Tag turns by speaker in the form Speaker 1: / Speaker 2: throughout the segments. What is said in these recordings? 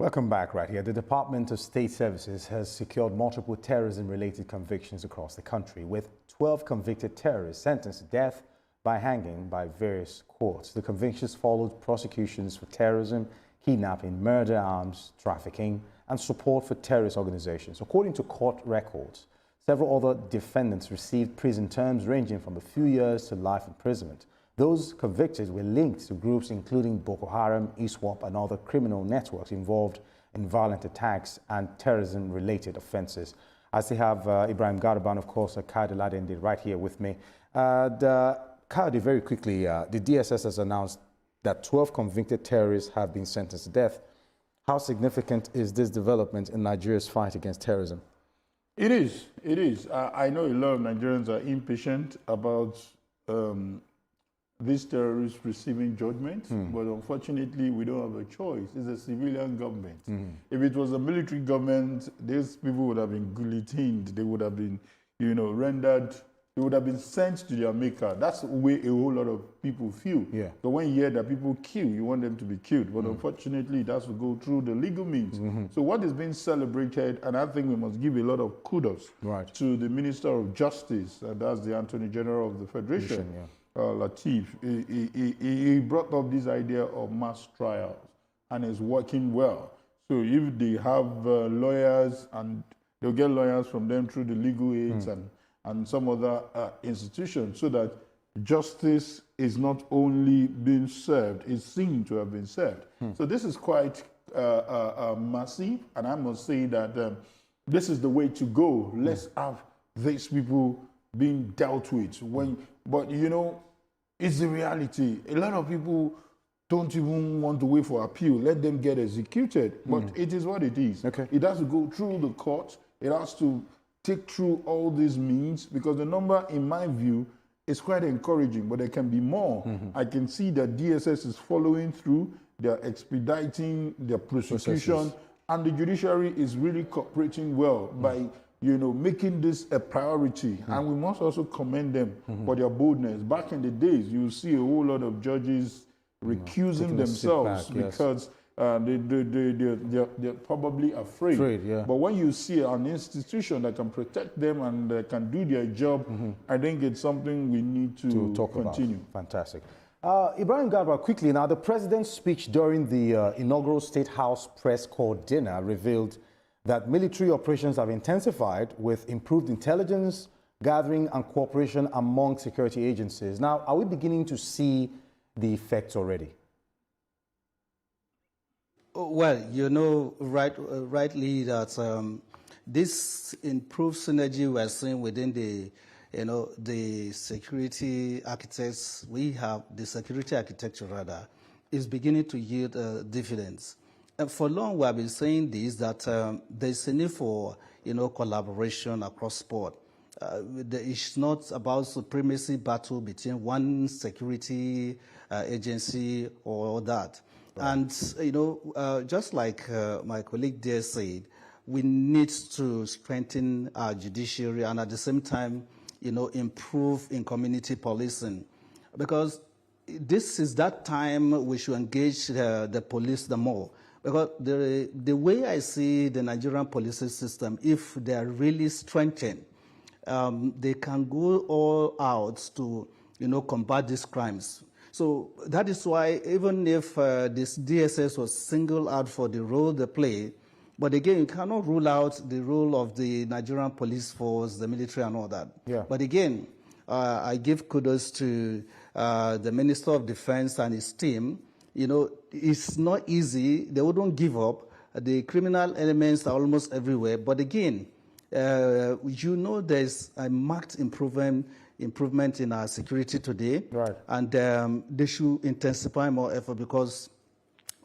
Speaker 1: Welcome back right here. The Department of State Services has secured multiple terrorism-related convictions across the country, with 12 convicted terrorists sentenced to death by hanging by various courts. The convictions followed prosecutions for terrorism, kidnapping, murder, arms trafficking, and support for terrorist organizations. According to court records, several other defendants received prison terms ranging from a few years to life imprisonment. Those convicted were linked to groups including Boko Haram, ISWAP, and other criminal networks involved in violent attacks and terrorism-related offenses. I still have Ibrahim Garba and, of course, Kayode Ladende right here with me. Kayode, very quickly, the DSS has announced that 12 convicted terrorists have been sentenced to death. How significant is this development in Nigeria's fight against terrorism?
Speaker 2: It is. It is. I know a lot of Nigerians are impatient about these terrorists receiving judgment, but unfortunately, we don't have a choice. It's a civilian government. If it was a military government, these people would have been guillotined. They would have been, rendered. They would have been sent to their maker. That's the way a whole lot of people feel. Yeah. So when you hear that people kill, you want them to be killed. But unfortunately, it has to go through the legal means. So what is being celebrated, and I think we must give a lot of kudos to the Minister of Justice, and that's the Attorney General of the Federation. Latif, he brought up this idea of mass trials, and it's working well. So if they have lawyers, and they'll get lawyers from them through the legal aids and some other institutions, so that justice is not only being served, it's seen to have been served. So this is quite massive, and I must say that this is the way to go. Let's have these people being dealt with. But it's the reality. A lot of people don't even want to wait for appeal. Let them get executed. But it is what it is. It has to go through the court. It has to take through all these means, because the number, in my view, is quite encouraging, but there can be more. I can see that DSS is following through. They're expediting their prosecution, and the judiciary is really cooperating well by making this a priority. And we must also commend them for their boldness. Back in the days, you see a whole lot of judges recusing themselves because they're probably afraid. But when you see an institution that can protect them and can do their job, I think it's something we need to talk continue
Speaker 1: about. Fantastic. Ibrahim Garba, quickly now, the president's speech during the inaugural State House press corps dinner revealed that military operations have intensified with improved intelligence gathering and cooperation among security agencies. Now, are we beginning to see the effects already?
Speaker 3: Well, rightly that this improved synergy we're seeing within the security architects we have, the security architecture rather, is beginning to yield dividends. And for long we have been saying this, that there's a need for collaboration across board. It's not about supremacy battle between one security agency or that. And just like my colleague there said, we need to strengthen our judiciary and at the same time, improve in community policing, because this is that time we should engage the police the more. Because the way I see the Nigerian policing system, if they are really strengthened, they can go all out to combat these crimes. So that is why, even if this DSS was singled out for the role they play, but again, you cannot rule out the role of the Nigerian police force, the military and all that. But again, I give kudos to the Minister of Defense and his team. It's not easy. They wouldn't give up. The criminal elements are almost everywhere. But again, there's a marked improvement in our security today. And they should intensify more effort, because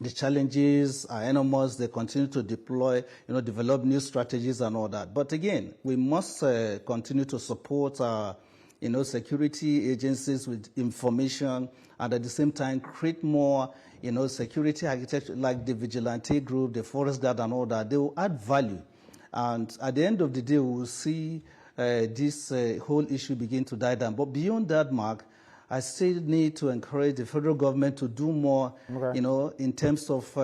Speaker 3: the challenges are enormous. They continue to deploy, develop new strategies and all that. But again, we must continue to support our security agencies with information, and at the same time create more, security architecture, like the vigilante group, the forest guard and all that. They will add value. And at the end of the day, we will see this whole issue begin to die down. But beyond that, Mark, I still need to encourage the federal government to do more, in terms of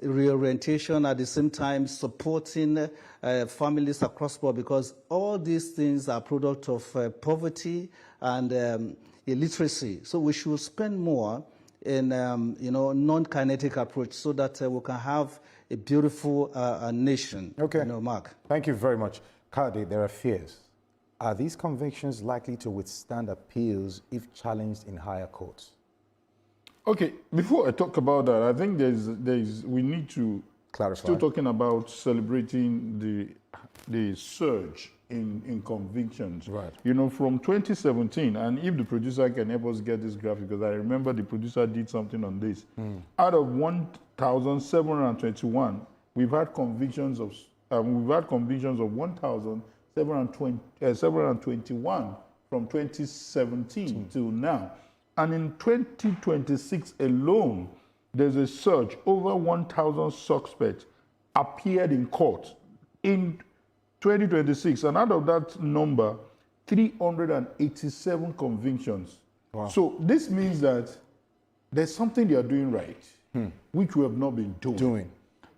Speaker 3: reorientation, at the same time supporting families across board, because all these things are product of poverty and illiteracy. So we should spend more in non-kinetic approach so that we can have a beautiful nation.
Speaker 1: Okay.
Speaker 3: Mark.
Speaker 1: Thank you very much. Kade, there are fears. Are these convictions likely to withstand appeals if challenged in higher courts?
Speaker 2: Okay, before I talk about that, I think we need to
Speaker 1: Clarify.
Speaker 2: still talking about celebrating the surge in convictions.
Speaker 1: Right.
Speaker 2: From 2017, and if the producer can help us get this graphic, because I remember the producer did something on this. Out of 1,721, we've had convictions of 1,721 from 2017 till now. And in 2026 alone, there's a surge. Over 1,000 suspects appeared in court in 2026. And out of that number, 387 convictions.
Speaker 1: Wow.
Speaker 2: So this means that there's something they are doing right, which we have not been doing.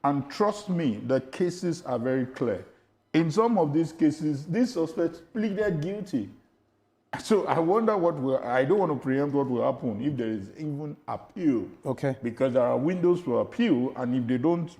Speaker 2: And trust me, the cases are very clear. In some of these cases, these suspects pleaded guilty. So I wonder I don't want to preempt what will happen if there is even appeal.
Speaker 1: Okay.
Speaker 2: Because there are windows for appeal, and if they don't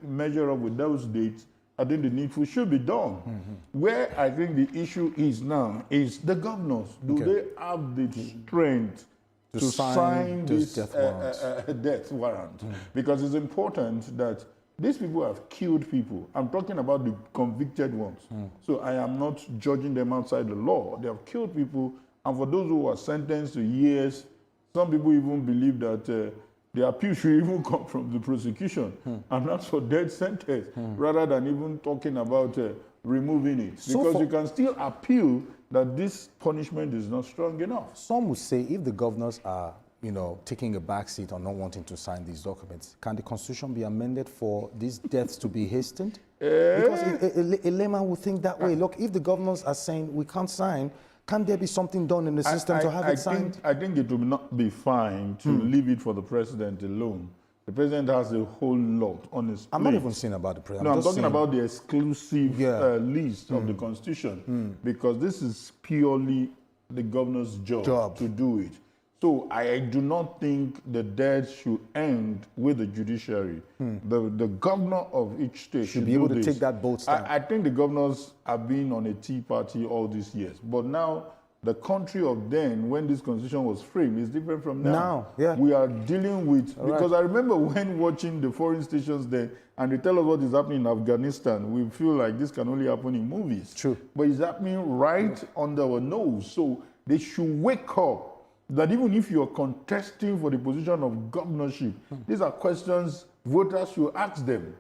Speaker 2: measure up with those dates, I think the needful should be done. Where I think the issue is now is the governors. Do they have the strength to sign this death warrant? Because it's important that these people have killed people. I'm talking about the convicted ones. So I am not judging them outside the law. They have killed people. And for those who are sentenced to years, some people even believe that the appeal should even come from the prosecution and not for death sentence, rather than even talking about removing it. Because you can still appeal that this punishment is not strong enough.
Speaker 1: Some would say if the governors are taking a backseat or not wanting to sign these documents, can the Constitution be amended for these deaths to be hastened? Because a layman would think that way. Look, if the governors are saying we can't sign, can't there be something done in the system to have it signed?
Speaker 2: I think it would not be fine to leave it for the president alone. The president has a whole lot on his plate.
Speaker 1: I'm not even saying about the president.
Speaker 2: No, I'm talking about the exclusive list of the Constitution, because this is purely the governor's job to do it. So I do not think the death should end with the judiciary. The governor of each state should
Speaker 1: be able to take that bold stand.
Speaker 2: I think the governors have been on a tea party all these years. But now, the country of then, when this constitution was framed, is different from now. We are dealing with, because I remember when watching the foreign stations there, and they tell us what is happening in Afghanistan, we feel like this can only happen in movies.
Speaker 1: True.
Speaker 2: But it's happening right under our nose. So they should wake up that even if you're contesting for the position of governorship, these are questions voters should ask them.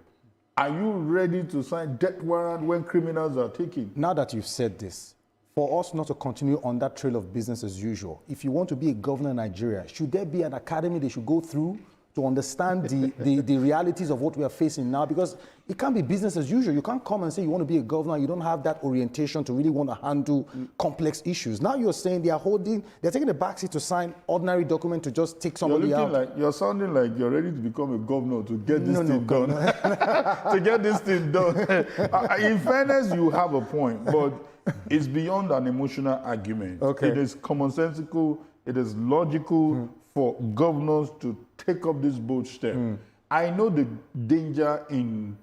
Speaker 2: Are you ready to sign death warrant when criminals are taken?
Speaker 1: Now that you've said this, for us not to continue on that trail of business as usual, if you want to be a governor in Nigeria, should there be an academy they should go through to understand the realities of what we are facing now? Because it can't be business as usual. You can't come and say you want to be a governor, you don't have that orientation to really want to handle complex issues. Now you're saying they're taking a backseat to sign ordinary document to just take somebody out.
Speaker 2: You're sounding like you're ready to become a governor to get this thing done. To get this thing done. In fairness, you have a point, but it's beyond an emotional argument.
Speaker 1: Okay.
Speaker 2: It is commonsensical, it is logical for governors to take up this bold step. I know the danger in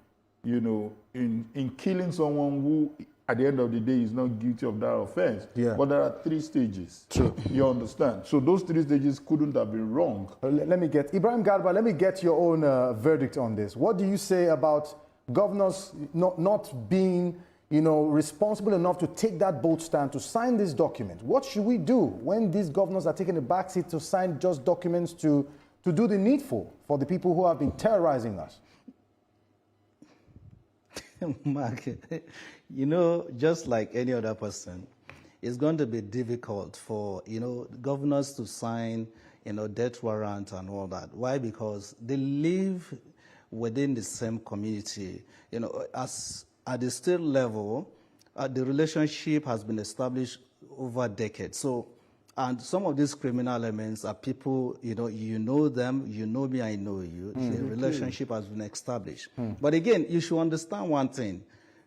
Speaker 2: killing someone who, at the end of the day, is not guilty of that offense. But there are 3 stages.
Speaker 1: True.
Speaker 2: You understand? So those 3 stages couldn't have been wrong.
Speaker 1: Let me get Ibrahim Garba. Let me get your own verdict on this. What do you say about governors not being responsible enough to take that bold stand to sign this document? What should we do when these governors are taking a backseat to sign just documents to do the needful for the people who have been terrorizing us?
Speaker 3: Mark, just like any other person, it's going to be difficult for, governors to sign, death warrant and all that. Why? Because they live within the same community. At the state level, the relationship has been established over decades. So And some of these criminal elements are people, you know them, you know me, I know you. The relationship has been established. But again, you should understand one thing.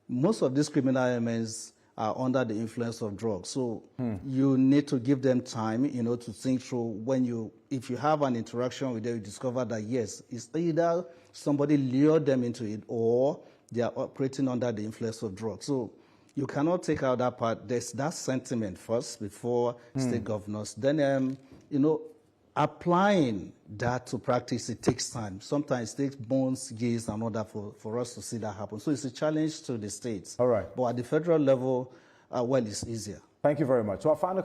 Speaker 3: Most of these criminal elements are under the influence of drugs. So you need to give them time, to think through if you have an interaction with them, you discover that yes, it's either somebody lured them into it or they are operating under the influence of drugs. So you cannot take out that part. There's that sentiment first before state governors. Then, applying that to practice, it takes time. Sometimes it takes months, years, and all that for us to see that happen. So it's a challenge to the states.
Speaker 1: All right.
Speaker 3: But at the federal level, it's easier.
Speaker 1: Thank you very much. So our final